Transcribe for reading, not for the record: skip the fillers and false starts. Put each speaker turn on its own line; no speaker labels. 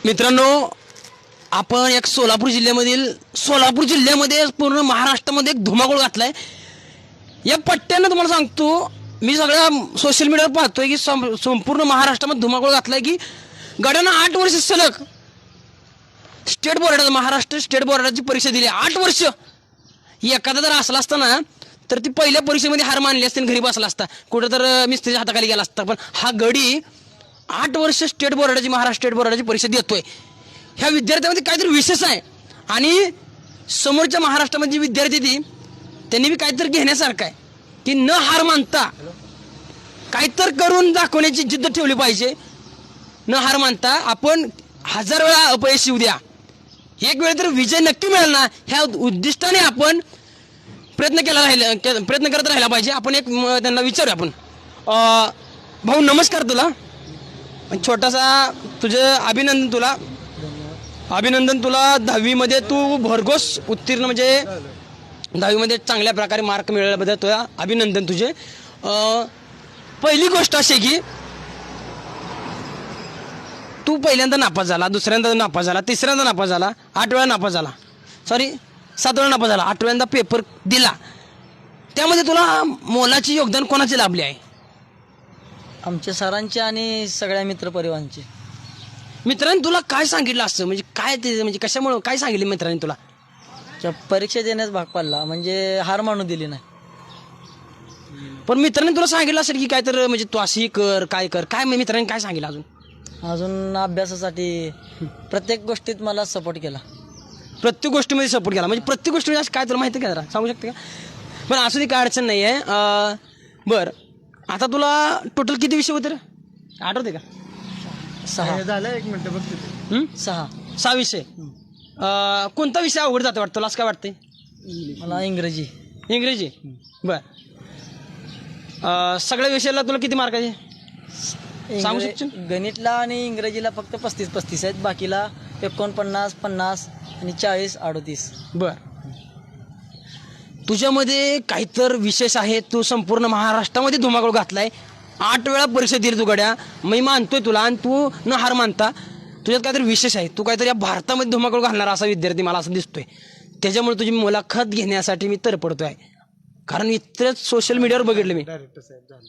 मित्रांनो, आपण एक सोलापूर जिल्ह्यामध्ये पूर्ण महाराष्ट्रामध्ये एक धुमाकूळ घातलाय. या पट्ट्यानं तुम्हाला सांगतो, मी सगळ्या सोशल मीडियावर पाहतोय की संपूर्ण महाराष्ट्रामध्ये धुमाकूळ घातलाय की गड्यानं 8 वर्ष सलग स्टेट बोर्डाचं महाराष्ट्र स्टेट बोर्डाची परीक्षा दिली. 8 वर्ष. एखादा जर असला असता ना तर ती पहिल्या परीक्षेमध्ये हार मानली असते आणि घरी बसला असता, कुठं तर मिस्त्रीच्या हाताखाली गेला असता. पण हा गडी 8 वर्ष स्टेट बोर्डाची महाराष्ट्र स्टेट बोर्डाची परीक्षा देतोय. ह्या विद्यार्थ्यामध्ये काहीतरी विशेष आहे आणि समोरच्या महाराष्ट्रामध्ये विद्यार्थी ती त्यांनी बी काहीतरी घेण्यासारखं आहे की न हार मानता काहीतरी करून दाखवण्याची जिद्द ठेवली पाहिजे. न हार मानता आपण 1000 वेळा अपयश येऊ द्या, एक वेळ तर विजय नक्की मिळेल ना, ह्या उद्दिष्टाने आपण प्रयत्न करत राहिला पाहिजे. आपण एक त्यांना विचारूया. आपण भाऊ नमस्कार. तुला छोटासा अभिनंदन तुला 10वीमध्ये तू भरघोस उत्तीर्ण, म्हणजे 10वीमध्ये चांगल्या प्रकारे मार्क मिळवल्याबद्दल तुला अभिनंदन तुझे. पहिली गोष्ट अशी की तू पहिल्यांदा नापास झाला, दुसऱ्यांदा नापास झाला, तिसऱ्यांदा नापास झाला, 8 वेळा नापास झाला, 7 वेळा नापास झाला, 8व्यांदा पेपर दिला. त्यामध्ये तुला मोलाचे योगदान कोणाचे लाभले आहे?
आमच्या सरांचे आणि सगळ्या मित्रपरिवारांचे.
मित्रांनी तुला काय सांगितलं असतं, म्हणजे काय ते, म्हणजे कशामुळे काय सांगितलं मित्रांनी तुला?
परीक्षा देण्यास भाग पडला, म्हणजे हार मानू दिली नाही.
पण मित्रांनी तुला सांगितलं असेल की काय तर, म्हणजे तू अशी कर, काय कर, काय मित्रांनी काय सांगितलं?
अजून अभ्यासासाठी प्रत्येक गोष्टीत मला सपोर्ट केला.
प्रत्येक गोष्टीमध्ये सपोर्ट केला, म्हणजे प्रत्येक गोष्टीमध्ये काय तुला माहिती का, जरा सांगू शकते का? पण असं ती काय अडचण नाही आहे. बरं, आता तुला टोटल किती विषय होते रे, आठवते का?
6
झालं. 1 मिनिट बघते.
6
विषय. कोणता विषय अवघड जाते वाटतं तुला, असं काय वाटतंय?
मला इंग्रजी.
बर. सगळ्या विषयाला तुला किती मार्काचे सांगू शकशील?
गणितला आणि इंग्रजीला फक्त 35 आहेत, बाकीला 49, 50 आणि 40, 38.
बर. तुझ्यामध्ये काहीतरी विशेष आहे. तू संपूर्ण महाराष्ट्रामध्ये धुमाकूळ घातलाय. 8 वेळा परीक्षा दिली तू गड्या, मी मानतोय तुला, आणि तू न हार मानता तुझ्यात काहीतरी विशेष आहे. तू काहीतरी या भारतामध्ये धुमाकूळ घालणारा असा विद्यार्थी मला असं दिसतोय. त्याच्यामुळे तुझी मुलाखत घेण्यासाठी मी तरपडतोय, कारण इतरच सोशल मीडियावर बघितलं मी.
डायरेक्टर साहेब झालं.